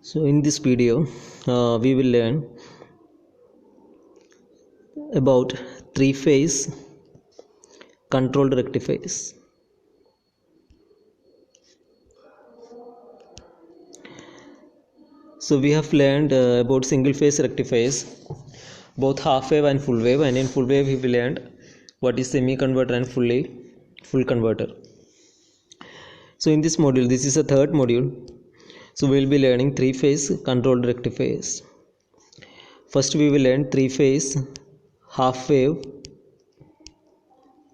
So in this video we will learn about three-phase controlled rectifiers. So we have learned about single phase rectifiers, both half wave and full wave, and in full wave we learned what is semi converter and full converter. So in this module, this is a third module, so we will be learning three-phase controlled rectifiers. First we will learn three-phase half wave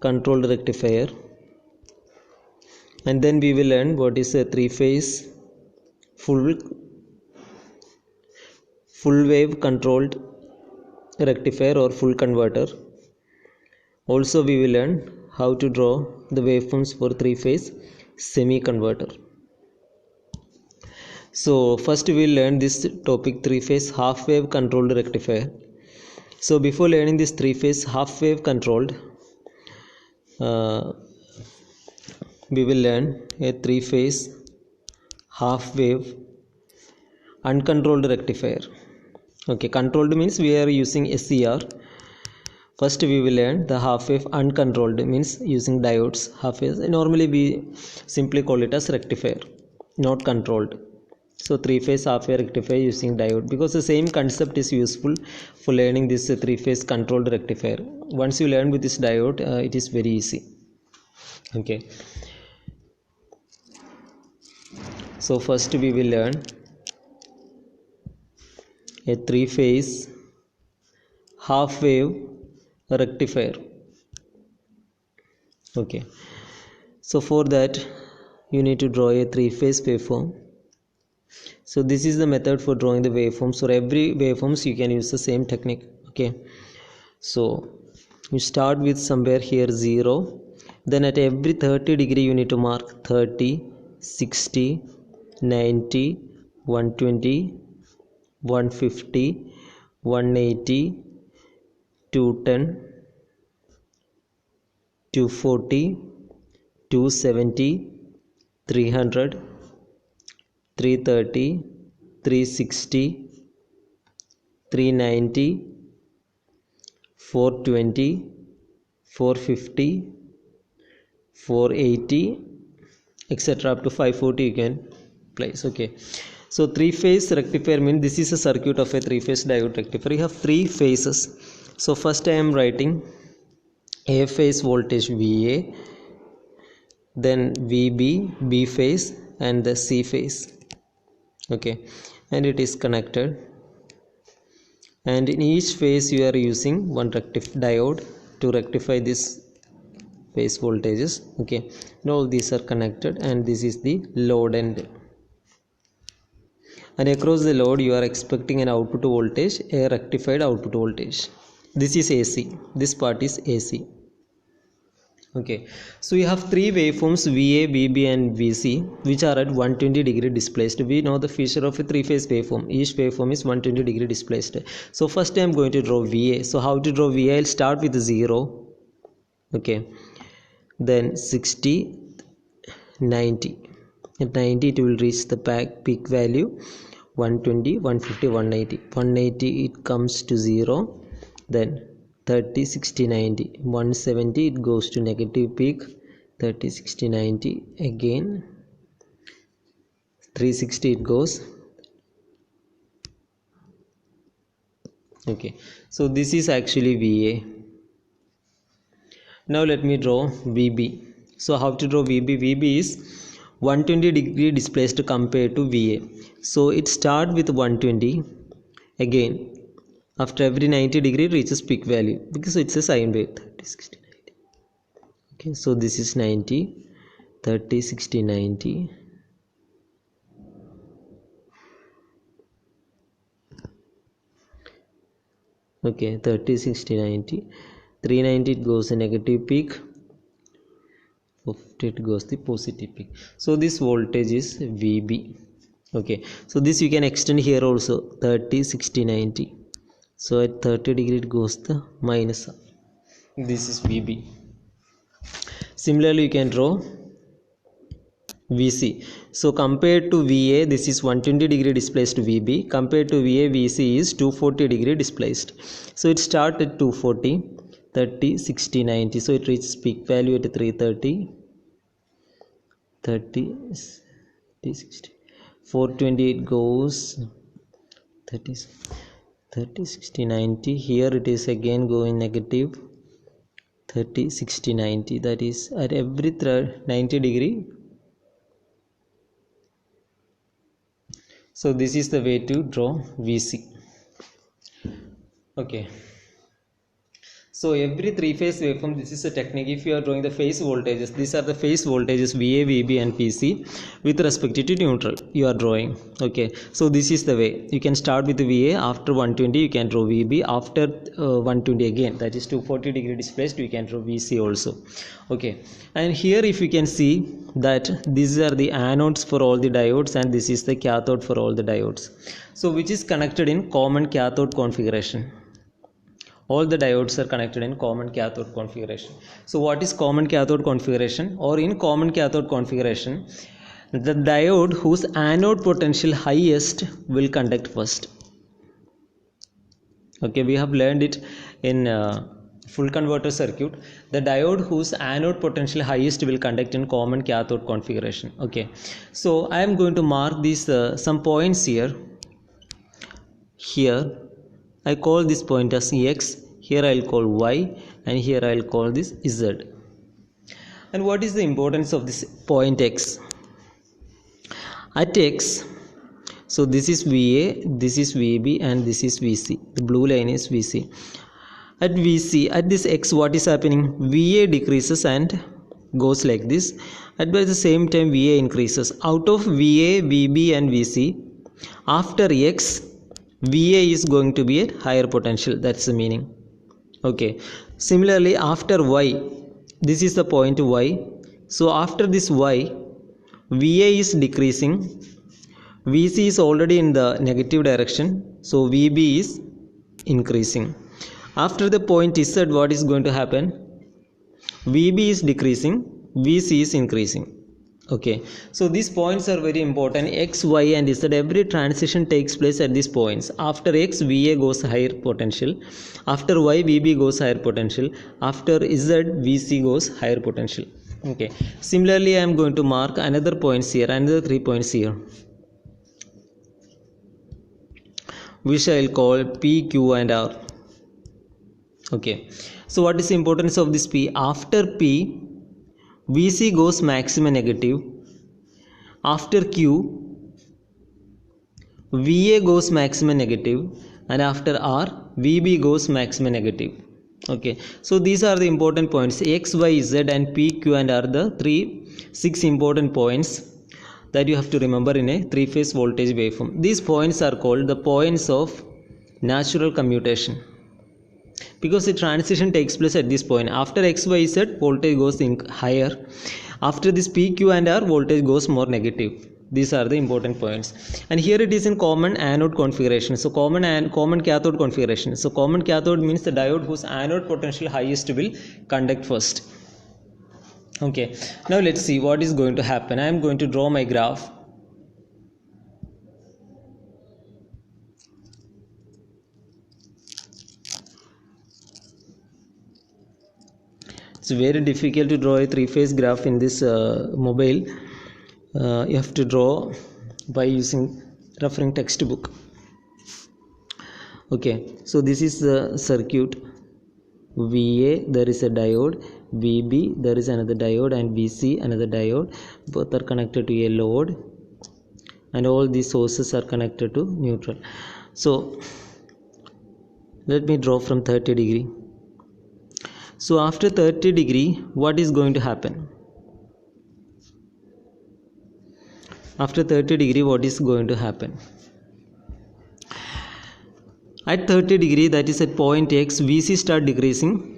controlled rectifier, and then we will learn what is a three-phase full wave controlled rectifier or full converter. Also we will learn how to draw the waveforms for three-phase semi converter. So first we will learn this topic, three-phase half wave controlled rectifier. So before learning this three-phase half wave controlled, we will learn a three-phase half wave uncontrolled rectifier. Okay, controlled means we are using SCR. First we will learn the half wave uncontrolled means using diodes. Half wave normally we simply call it as rectifier, not controlled. So three-phase half wave rectifier using diode, because the same concept is useful for learning this three-phase controlled rectifier. Once you learn with this diode, it is very easy. Okay, so first we will learn a three-phase half wave rectifier. Okay, so for that you need to draw a three-phase waveform. So this is the method for drawing the waveforms. For every waveforms you can use the same technique. Okay, so you start with somewhere here 0, then at every 30 degree you need to mark 30, 60, 90, 120, 150, 180, 210, 240, 270, 300, 330, 360, 390, 420, 450, 480, etc. up to 540 you can place. Okay, so three-phase rectifier means this is a circuit of a three-phase diode rectifier. You have three phases. So first I am writing A phase voltage VA, then VB, B phase, and the C phase. Okay, and it is connected, and in each phase you are using one diode to rectify this phase voltages. Okay, now these are connected, and this is the load end, and across the load you are expecting an output voltage, a rectified output voltage. This is AC, this part is AC. Okay, so you have three waveforms VA, VB and VC, which are at 120 degree displaced. We know the feature of a three-phase waveform. Each waveform is 120 degree displaced. So first I am going to draw VA. So how to draw VA? I'll start with 0. Okay, then 60, 90. At 90 it will reach the peak value 120, 150, 180. 180 it comes to 0. Then 30, 60, 90, 170 it goes to negative peak, 30, 60, 90, again 360 it goes. Okay, so this is actually VA. Now let me draw VB. So how to draw VB? VB is 120 degree displaced compared to VA. So it starts with 120, again after every 90 degree reaches peak value, because it's a sine wave. 30, 60, 90. Okay, so this is 90, 30, 60, 90. Okay, 30, 60, 90. 390 it goes a negative peak, 50 it goes the positive peak. So this voltage is VB. Okay, so this you can extend here also, 30, 60, 90. So at 30 degree it goes the minus. This is VB. Similarly you can draw VC. So compared to VA, this is 120 degree displaced VB. Compared to VA, VC is 240 degree displaced. So it starts at 240, 30, 60, 90. So it reaches peak value at 330, 30, 60. 420 it goes 30, 30, 60, 90. Here it is again going negative 30, 60, 90. That is at every 90 degree. So this is the way to draw VC. Okay. So every three-phase waveform, this is a technique. If you are drawing the phase voltages, these are the phase voltages VA, VB and PC with respect to neutral you are drawing. Okay, so this is the way. You can start with the VA. After 120 you can draw VB. After 120 again, that is 240 degree displaced, you can draw VC also. Okay, and here if you can see that these are the anodes for all the diodes and this is the cathode for all the diodes. So which is connected in common cathode configuration. All the diodes are connected in common cathode configuration. So what is common cathode configuration? Or in common cathode configuration, the diode whose anode potential highest will conduct first. Okay, we have learned it in full converter circuit. The diode whose anode potential highest will conduct in common cathode configuration. Okay, so I am going to mark these some points here. Here I call this point as X, here I will call Y, and here I will call this Z. And what is the importance of this point X? At X, so this is VA, this is VB and this is VC. The blue line is VC. At VC, at this X, what is happening? VA decreases and goes like this. At the same time VA increases. Out of VA, VB and VC, after X, VA is going to be at higher potential. That's the meaning. Okay. Similarly, after Y, this is the point Y. So after this Y, VA is decreasing. VC is already in the negative direction. So VB is increasing. After the point Z, what is going to happen? VB is decreasing. VC is increasing. Okay, so these points are very important. X, Y and Z, every transition takes place at these points. After X, VA goes higher potential. After Y, VB goes higher potential. After Z, VC goes higher potential. Okay, similarly I am going to mark another points here, another 3 points here, which I will call P, Q and R. Okay, so what is the importance of this P? After P, VC goes maximum negative. After Q, VA goes maximum negative, and after R, VB goes maximum negative. Okay, so these are the important points. X, Y, Z and P, Q and R, the 6 important points that you have to remember in a three-phase voltage waveform. These points are called the points of natural commutation, because the transition takes place at this point. After X, Y, Z, voltage goes higher. After this P, Q and R, voltage goes more negative. These are the important points. And here it is in common anode configuration. So common cathode configuration. So common cathode means the diode whose anode potential highest will conduct first. Okay, now let's see what is going to happen. I am going to draw my graph. It's very difficult to draw a three-phase graph in this mobile. You have to draw by referring textbook. Okay, so this is the circuit. VA, there is a diode. VB, there is another diode, and VC, another diode. Both are connected to a load, and all these sources are connected to neutral. So let me draw from 30 degree. So after 30 degree, what is going to happen? After 30 degree, what is going to happen? At 30 degree, that is at point X, VC start decreasing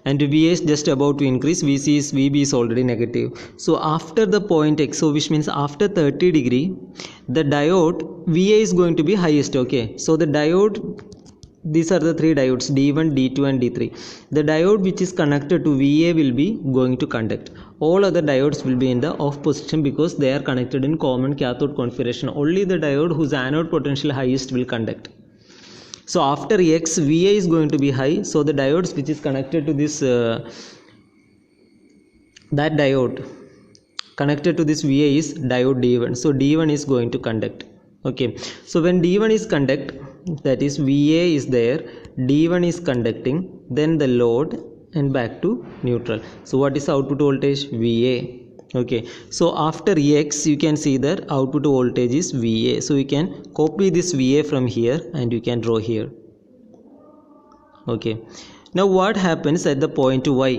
and VA is just about to increase. VB is already negative. So after the point X, so which means after 30 degree, the diode VA is going to be highest. Okay, so the diode, these are the 3 diodes, D1, D2 and D3. The diode which is connected to VA will be going to conduct. all other diodes will be in the off position because they are connected in common cathode configuration. Only the diode whose anode potential highest will conduct. So after X, VA is going to be high, so the diodes which is connected to this that diode connected to this VA is diode D1. So D1 is going to conduct. Okay, so when D1 is conduct, that is VA is there, D1 is conducting, then the load and back to neutral. So what is output voltage? VA. Okay, so after X you can see that output voltage is VA. So you can copy this VA from here and you can draw here. Okay, now what happens at the point Y?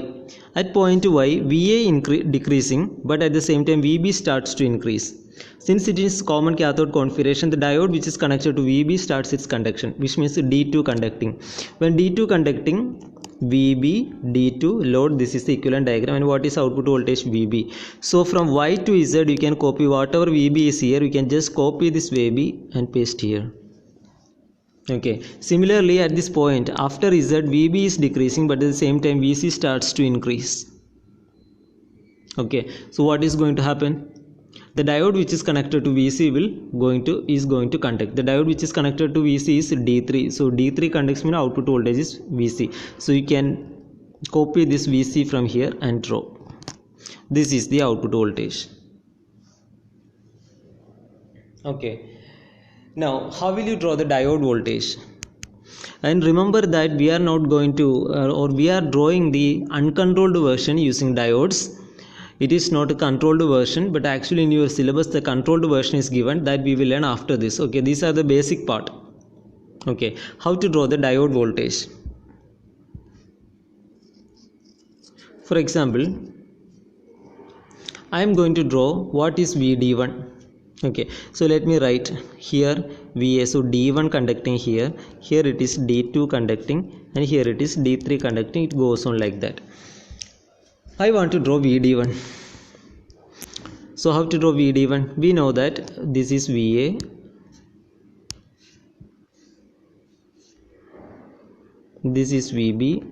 At point Y, VA decreasing, but at the same time VB starts to increase. Since it is common cathode configuration, the diode which is connected to VB starts its conduction, which means D2 conducting. When D2 conducting, VB, D2, load, this is the equivalent diagram, and what is output voltage? VB. So from Y to Z you can copy whatever VB is here, you can just copy this VB and paste here. Okay, similarly at this point after Z, VB is decreasing, but at the same time VC starts to increase. Okay, so what is going to happen? The diode which is connected to VC is going to conduct. The diode which is connected to VC is D3. So D3 conducts means output voltage is VC. So you can copy this VC from here and draw. This is the output voltage. Okay. Now how will you draw the diode voltage? And remember that we are not going to or we are drawing the uncontrolled version using diodes. It is not a controlled version, but actually in your syllabus the controlled version is given, that we will learn after this. Okay, these are the basic part. Okay, how to draw the diode voltage? For example, I am going to draw what is VD1. Okay, so let me write here VA. So D1 conducting here it is D2 conducting, and here it is D3 conducting. It goes on like that. I want to draw VD1. So how to draw VD1? We know that this is VA, this is VB,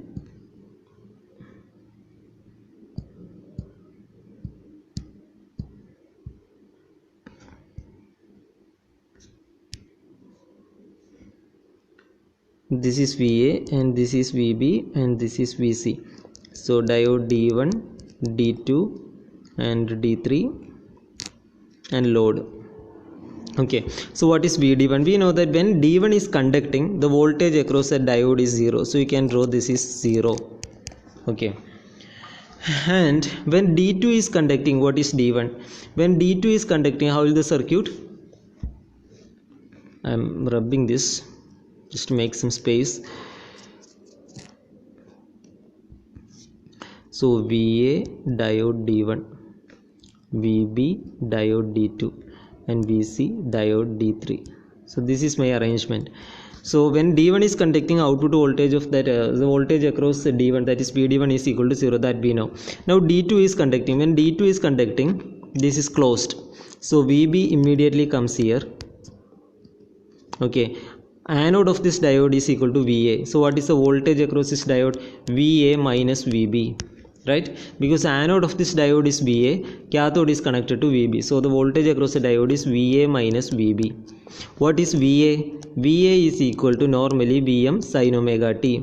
this is VA, and this is VB, and this is VC. So diode D1, D2 and D3 and load. Okay, so what is VD1? We know that when D1 is conducting, the voltage across the diode is 0. So you can draw this is 0. Okay, and when D2 is conducting, what is D1? When D2 is conducting, how will the circuit? I am rubbing this just to make some space. So VA diode D1, VB diode D2 and VC diode D3. So this is my arrangement. So when D1 is conducting, output voltage of that the voltage across the D1, that is VD1 is equal to 0, that we know. Now D2 is conducting. When D2 is conducting, this is closed. So VB immediately comes here. Okay, anode of this diode is equal to VA. So what is the voltage across this diode? VA minus VB. Right, because anode of this diode is VA, cathode is connected to VB, so the voltage across the diode is VA minus VB. What is VA? VA is equal to normally Vm sin omega t.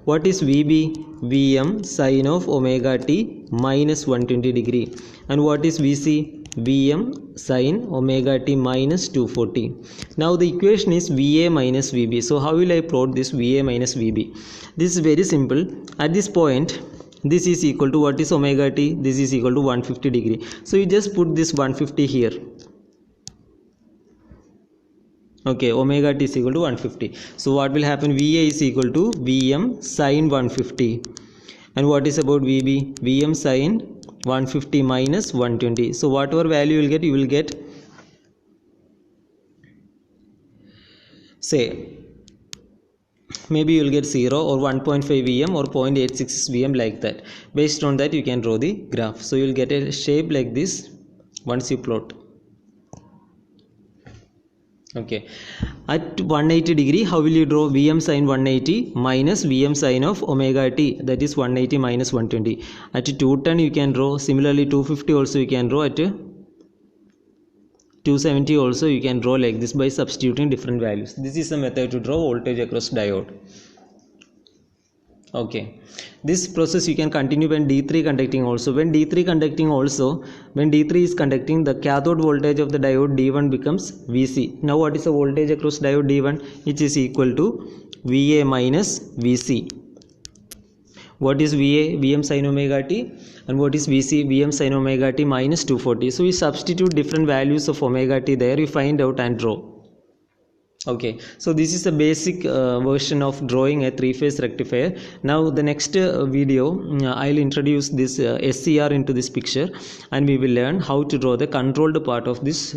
What is VB? Vm sin of omega t minus 120 degree. And what is VC? Vm sin omega t minus 240. Now the equation is VA minus VB. So how will I plot this VA minus VB? This is very simple. At this point, this is equal to what is omega t? This is equal to 150 degree. So you just put this 150 here. Okay, omega t is equal to 150. So what will happen? VA is equal to Vm sin 150. And what is about VB? Vm sin 150 minus 120. So whatever value you will get, say, maybe you will get 0 or 1.5 Vm or 0.86 Vm, like that. Based on that you can draw the graph. So you will get a shape like this once you plot. Okay, at 180 degree, how will you draw Vm sin 180 minus Vm sin of omega t, that is 180 minus 120. At 210 you can draw, similarly 250 also you can draw, at 270 also you can draw like this by substituting different values. This is the method to draw voltage across diode. Okay, this process you can continue when D3 conducting also. When D3 conducting also, when D3 is conducting, the cathode voltage of the diode D1 becomes Vc. Now what is the voltage across diode D1? It is equal to Va minus Vc. What is Va? Vm sin omega t. And what is Vc? Vm sin omega t minus 240. So we substitute different values of omega t there, you find out and draw. Okay, so this is a basic version of drawing a three-phase rectifier. Now the next video I'll introduce this SCR into this picture, and we will learn how to draw the controlled part of this